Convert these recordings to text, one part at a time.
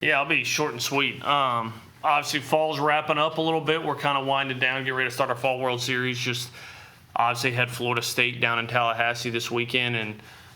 Yeah, I'll be short and sweet. Obviously, fall's wrapping up a little bit. We're kind of winding down, getting ready to start our Fall World Series. Just obviously had Florida State down in Tallahassee this weekend, and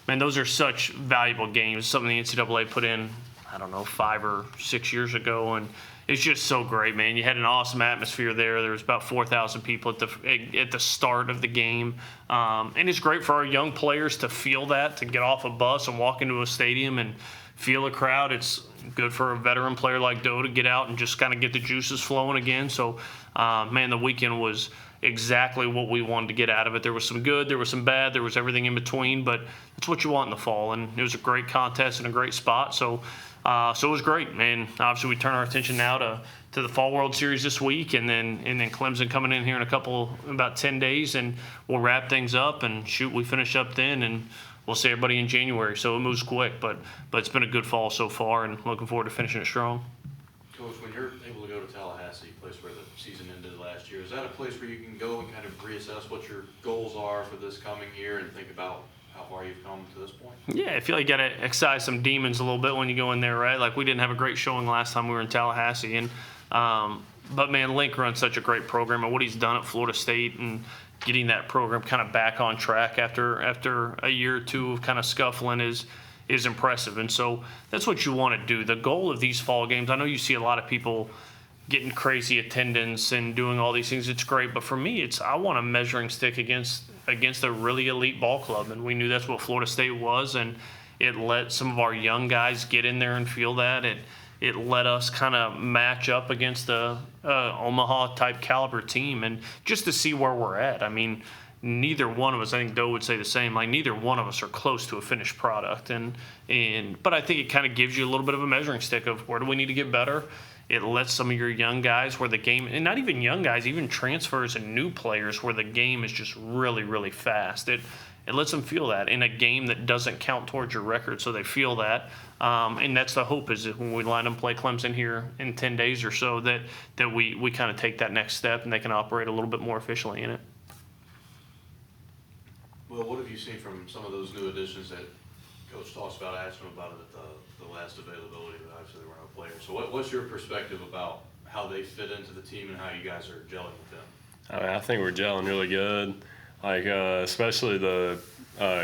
man, those are such valuable games. Something the NCAA put in, I don't know, 5 or 6 years ago, and it's just so great, man. You had an awesome atmosphere there. There was about 4,000 people at the start of the game, and it's great for our young players to feel that, to get off a bus and walk into a stadium and feel a crowd. It's good for a veteran player like Doe to get out and just kind of get the juices flowing again. So, man, the weekend was exactly what we wanted to get out of it. There was some good, there was some bad, there was everything in between, but that's what you want in the fall. And it was a great contest and a great spot. So it was great, man. Obviously, we turn our attention now to the Fall World Series this week, and then Clemson coming in here in about 10 days, and we'll wrap things up and we finish up then, and we'll see everybody in January. So it moves quick, but it's been a good fall so far, and looking forward to finishing it strong. Coach, when you're able to go to Tallahassee, a place where the season ended last year, is that a place where you can go and kind of reassess what your goals are for this coming year and think about how far you've come to this point? Yeah, I feel like you got to excise some demons a little bit when you go in there, right? Like, we didn't have a great showing last time we were in Tallahassee, and but man, Link runs such a great program, and what he's done at Florida State and getting that program kind of back on track after a year or two of kind of scuffling is impressive. And so that's what you want to do. The goal of these fall games, I know you see a lot of people getting crazy attendance and doing all these things. It's great, but for me, I want a measuring stick against a really elite ball club, and we knew that's what Florida State was, and it let some of our young guys get in there and feel that. It let us kind of match up against the Omaha type caliber team, and just to see where we're at. I mean, neither one of us, I think Doe would say the same, like neither one of us are close to a finished product, but I think it kind of gives you a little bit of a measuring stick of where do we need to get better. It lets some of your young guys where the game, and not even young guys, even transfers and new players where the game is just really, really fast. It lets them feel that in a game that doesn't count towards your record, so they feel that. And that's the hope, is that when we line them play Clemson here in 10 days or so, that we kind of take that next step and they can operate a little bit more efficiently in it. Well, what have you seen from some of those new additions that Coach talks about? I asked him about it at the last availability, but obviously there were no players. So what's your perspective about how they fit into the team and how you guys are gelling with them? I think we're gelling really good. Like, especially the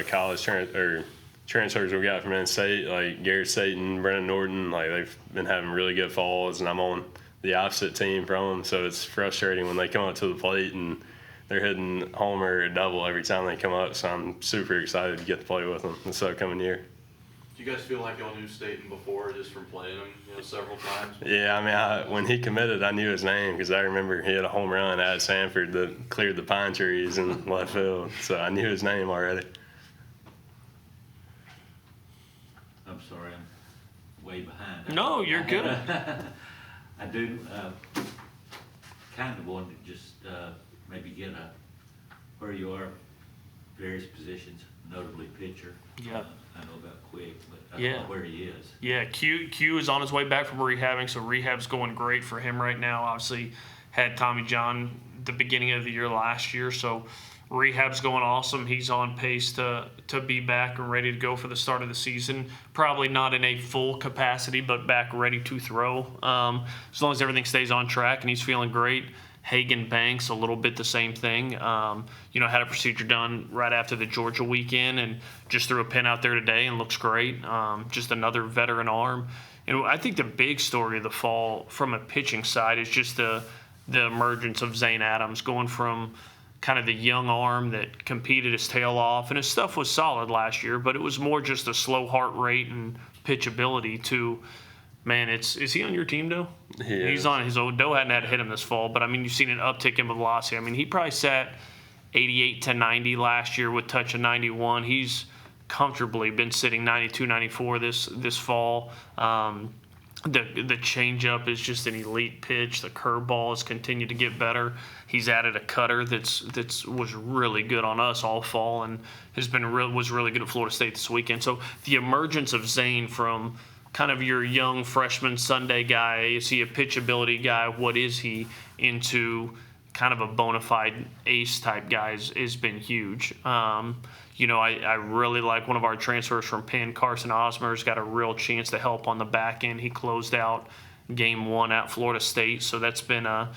college transfers we got from Penn State, like Garrett Satan, Brennan Norton. Like, they've been having really good falls, and I'm on the opposite team from them, so it's frustrating when they come up to the plate and they're hitting homer or double every time they come up. So I'm super excited to get to play with them this upcoming year. Do you guys feel like y'all knew Staten before, just from playing him, several times? Yeah, I mean, when he committed, I knew his name because I remember he had a home run at Sanford that cleared the pine trees in left field. So I knew his name already. I'm sorry, I'm way behind. No, you're good. I do kind of want to just maybe get where you are, various positions, notably pitcher. Yeah. I know about Quick, but I don't know where he is. Yeah, Q is on his way back from rehabbing, so rehab's going great for him right now. Obviously, had Tommy John the beginning of the year last year, so rehab's going awesome. He's on pace to be back and ready to go for the start of the season. Probably not in a full capacity, but back ready to throw. As long as everything stays on track and he's feeling great. Hagan Banks, a little bit the same thing. Had a procedure done right after the Georgia weekend and just threw a pin out there today and looks great. Just another veteran arm. And I think the big story of the fall from a pitching side is just the emergence of Zane Adams, going from kind of the young arm that competed his tail off, and his stuff was solid last year, but it was more just a slow heart rate and pitchability to, man, is he on your team, Doe? He's on his own. Doe hadn't had to hit him this fall, but I mean, you've seen an uptick in velocity. I mean, he probably sat 88 to 90 last year with touch of 91. He's comfortably been sitting 92, 94 this fall. The changeup is just an elite pitch. The curveball has continued to get better. He's added a cutter that's was really good on us all fall and was really good at Florida State this weekend. So the emergence of Zane from kind of your young freshman Sunday guy, is he a pitchability guy? What is he into kind of a bona fide ace type guy has been huge. I really like one of our transfers from Penn, Carson Osmer's got a real chance to help on the back end. He closed out game 1 at Florida State, so that's been a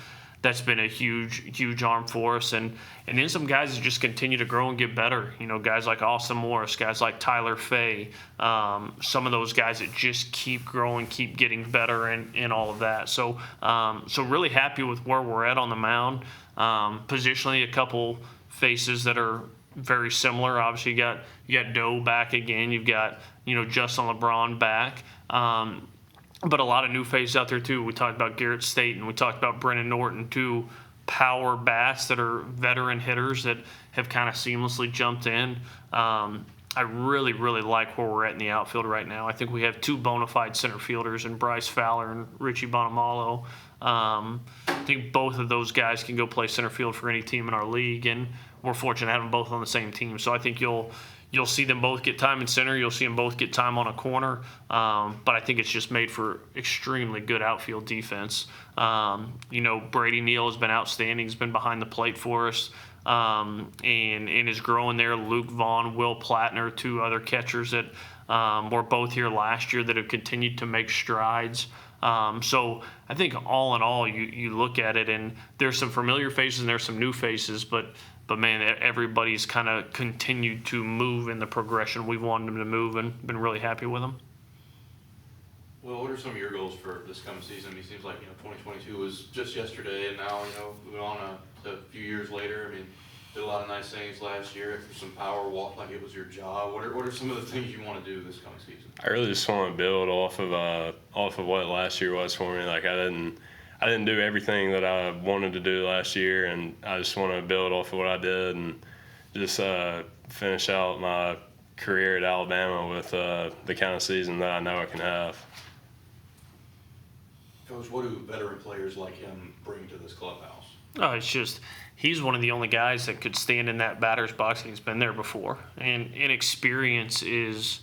huge arm for us. And then some guys that just continue to grow and get better. Guys like Austin Morris, guys like Tyler Fay, some of those guys that just keep growing, keep getting better, and all of that. So really happy with where we're at on the mound. Positionally, a couple faces that are very similar. Obviously, you got Doe back again. You've got Justin LeBron back. But a lot of new faces out there too. We talked about Garrett Staten. We talked about Brennan Norton, two power bats that are veteran hitters that have kind of seamlessly jumped in. I really, really like where we're at in the outfield right now. I think we have 2 bona fide center fielders in Bryce Fowler and Richie Bonamalo. I think both of those guys can go play center field for any team in our league, and we're fortunate to have them both on the same team. So I think you'll see them both get time in center. You'll see them both get time on a corner. But I think it's just made for extremely good outfield defense. Brady Neal has been outstanding. He's been behind the plate for us and is growing there. Luke Vaughn, Will Plattner, 2 other catchers that were both here last year that have continued to make strides. So I think all in all, you look at it, and there's some familiar faces and there's some new faces, but man, everybody's kind of continued to move in the progression we've wanted them to move, and been really happy with them. Well, what are some of your goals for this coming season? I mean, it seems like 2022 was just yesterday, and now moving on to a few years later. I mean, did a lot of nice things last year. If there's some power, walk like it was your job. What are some of the things you want to do this coming season? I really just want to build off of what last year was for me. Like I didn't do everything that I wanted to do last year, and I just want to build off of what I did and just finish out my career at Alabama with the kind of season that I know I can have. Coach, what do veteran players like him bring to this clubhouse? Oh, it's just he's one of the only guys that could stand in that batter's box, and he's been there before. And experience is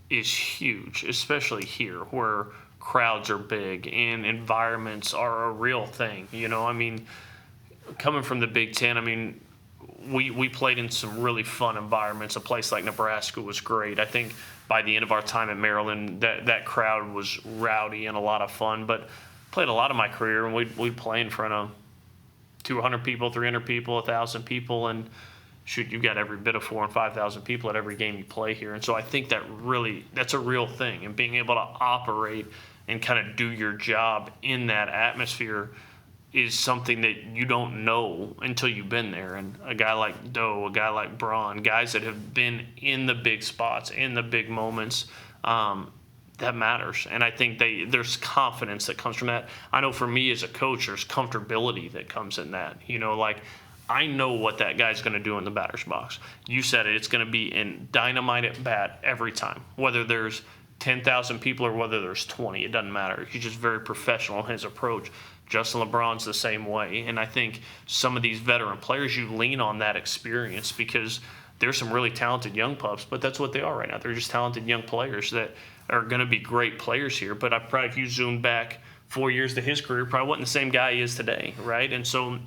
huge, especially here where crowds are big and environments are a real thing. Coming from the Big Ten, we played in some really fun environments. A place like Nebraska was great. I think by the end of our time at Maryland, that crowd was rowdy and a lot of fun. But played a lot of my career, and we'd play in front of 200 people, 300 people, 1,000 people, and shoot, you've got every bit of 4,000 and 5,000 people at every game you play here. And so I think that's a real thing, and being able to operate and kind of do your job in that atmosphere is something that you don't know until you've been there. And a guy like Doe, a guy like Braun, guys that have been in the big spots, in the big moments, that matters. And I think there's confidence that comes from that. I know for me as a coach, there's comfortability that comes in that. I know what that guy's going to do in the batter's box. You said it. It's going to be in dynamite at bat every time, whether there's 10,000 people or whether there's 20. It doesn't matter. He's just very professional in his approach. Justin LeBron's the same way. And I think some of these veteran players, you lean on that experience because there's some really talented young pups, but that's what they are right now. They're just talented young players that are going to be great players here. But if you zoom back 4 years to his career, probably wasn't the same guy he is today, right? And so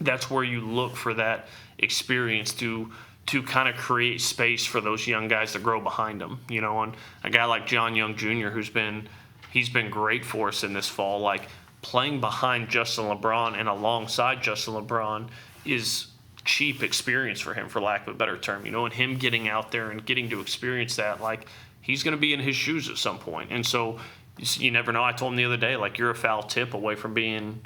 that's where you look for that experience to kind of create space for those young guys to grow behind them. And a guy like John Young Jr., he's been great for us in this fall. Like playing behind Justin LeBron and alongside Justin LeBron is cheap experience for him, for lack of a better term. And him getting out there and getting to experience that, like he's going to be in his shoes at some point. And so you never know. I told him the other day, like you're a foul tip away from being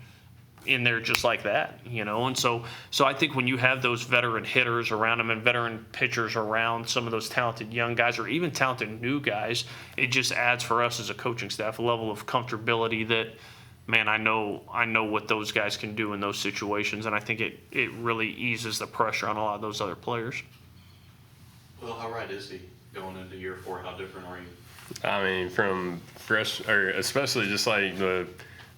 in there just like that, and so I think when you have those veteran hitters around them and veteran pitchers around some of those talented young guys or even talented new guys, it just adds for us as a coaching staff a level of comfortability that, man, I know what those guys can do in those situations, and I think it really eases the pressure on a lot of those other players. Well, how right is he going into year 4? How different are you? From especially just like the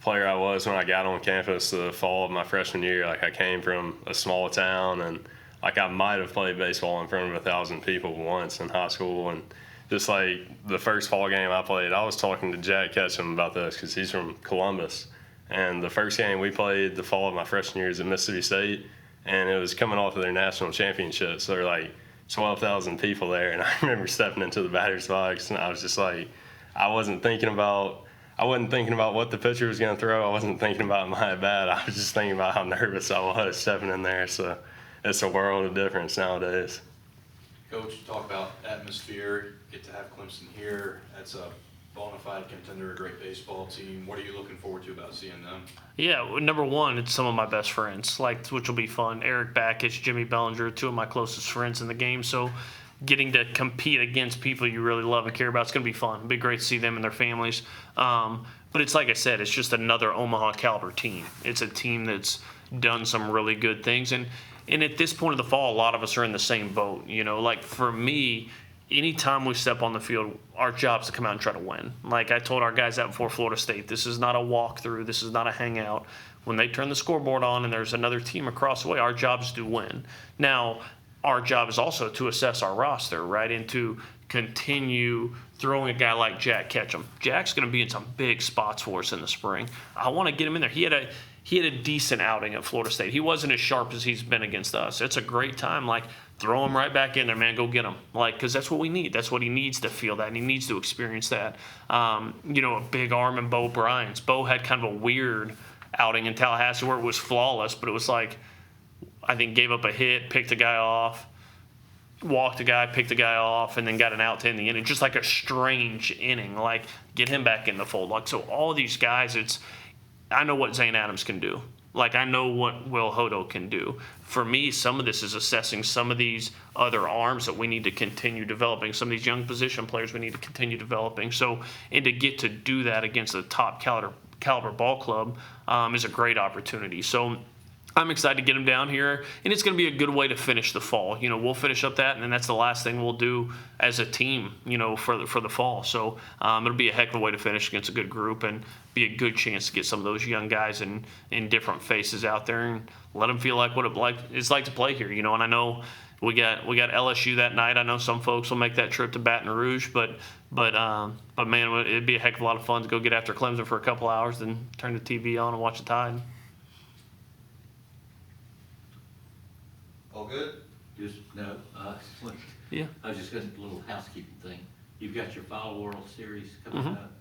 player I was when I got on campus the fall of my freshman year. Like I came from a small town, and like I might have played baseball in front of 1,000 people once in high school. And just like the first fall game I played, I was talking to Jack Ketchum about this because he's from Columbus, And the first game we played the fall of my freshman year is at Mississippi State, and it was coming off of their national championship. So there were like 12,000 people there, and I remember stepping into the batter's box, and I was just like, I wasn't thinking about what the pitcher was going to throw. I wasn't thinking about my at-bat. I was just thinking about how nervous I was stepping in there. So it's a world of difference nowadays. Coach, talk about atmosphere. Get to have Clemson here. That's a bona fide contender, a great baseball team. What are you looking forward to about seeing them? Yeah, well, number one, it's some of my best friends, which will be fun. Eric Backich, Jimmy Bellinger, two of my closest friends in the game. So getting to compete against people you really love and care about, it's going to be fun. It'll be great to see them and their families. But it's like I said, it's just another Omaha caliber team. It's a team that's done some really good things. And at this point of the fall, a lot of us are in the same boat. Like for me, anytime we step on the field, our job is to come out and try to win. Like I told our guys out before Florida State, this is not a walkthrough. This is not a hangout. When they turn the scoreboard on and there's another team across the way, our job is to win. Now, our job is also to assess our roster, right, and to continue throwing a guy like Jack Ketchum. Jack's going to be in some big spots for us in the spring. I want to get him in there. He had a decent outing at Florida State. He wasn't as sharp as he's been against us. It's a great time. Like, throw him right back in there, man. Go get him. Like, because that's what we need. That's what he needs to feel that, and he needs to experience that. A big arm in Bo Bryant's. Bo had kind of a weird outing in Tallahassee where it was flawless, but it was like, I think gave up a hit, picked a guy off, walked a guy, picked a guy off, and then got an out to end the inning. Just like a strange inning. Like, get him back in the fold. Like, so all these guys, I know what Zane Adams can do. Like, I know what Will Hodo can do. For me, some of this is assessing some of these other arms that we need to continue developing, some of these young position players we need to continue developing. So, and to get to do that against a top caliber ball club is a great opportunity. So, I'm excited to get him down here, and it's going to be a good way to finish the fall. We'll finish up that, and then that's the last thing we'll do as a team, for the fall. So it'll be a heck of a way to finish against a good group and be a good chance to get some of those young guys in different faces out there and let them feel like what it's like to play here. And I know we got LSU that night. I know some folks will make that trip to Baton Rouge, but man, it'd be a heck of a lot of fun to go get after Clemson for a couple hours, then turn the TV on and watch the Tide. All good? Yeah. I was just going to, a little housekeeping thing. You've got your Fall World Series coming up.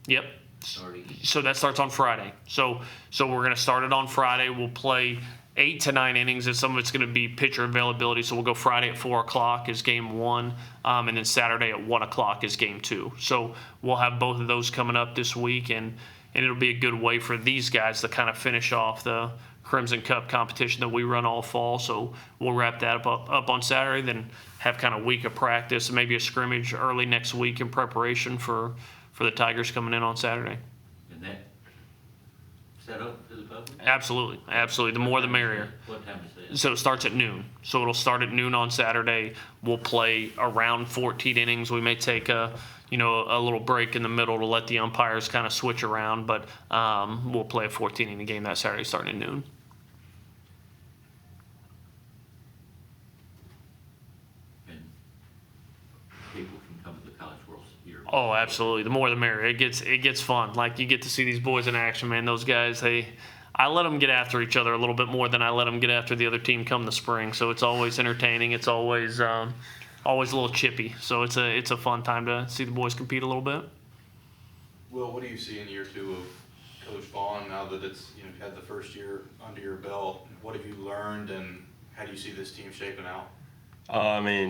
Yep. Starting. So that starts on Friday. So we're going to start it on Friday. We'll play 8 to 9 innings, and some of it's going to be pitcher availability. So we'll go Friday at 4 o'clock is game 1, and then Saturday at 1 o'clock is game 2. So we'll have both of those coming up this week, and it'll be a good way for these guys to kind of finish off the Crimson Cup competition that we run all fall. So we'll wrap that up on Saturday, then have kind of a week of practice and maybe a scrimmage early next week in preparation for the Tigers coming in on Saturday. And that set up to the public? Absolutely. The more the merrier. What time is that? So it starts at noon. So it'll start at noon on Saturday. We'll play around 14 innings. We may take a little break in the middle to let the umpires kind of switch around, but we'll play a 14-inning game that Saturday starting at noon. And people can come to the College World Series. Oh, absolutely. The more the merrier. It gets fun. Like, you get to see these boys in action, man. Those guys, I let them get after each other a little bit more than I let them get after the other team come the spring. So it's always entertaining. It's always a little chippy. So it's a fun time to see the boys compete a little bit. Will, what do you see in year 2 of Coach Vaughn now that it's you've had the first year under your belt? What have you learned, and how do you see this team shaping out?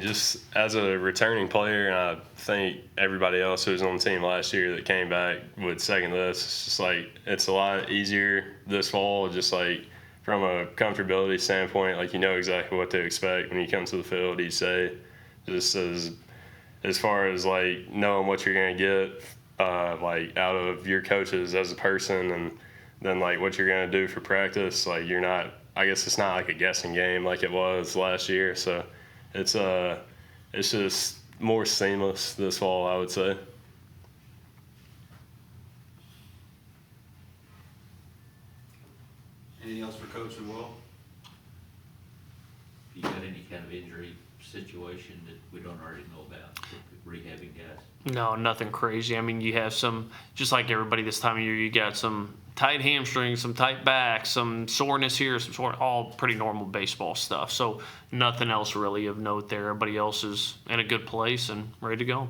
Just as a returning player, and I think everybody else who was on the team last year that came back would second this. It's just like it's a lot easier this fall, just like from a comfortability standpoint. Like, you know exactly what to expect when you come to the field each day. Just as far as like knowing what you're gonna get like out of your coaches as a person, and then like what you're gonna do for practice. Like, you're not. I guess it's not like a guessing game like it was last year. So. It's just more seamless this fall, I would say. Anything else for Coach and Will? If you got any kind of injury situation that we don't already know about, rehabbing guys? No, nothing crazy. I mean, you have some, just like everybody this time of year, you got some tight hamstrings, some tight back, some soreness here, all pretty normal baseball stuff. So nothing else really of note there. Everybody else is in a good place and ready to go.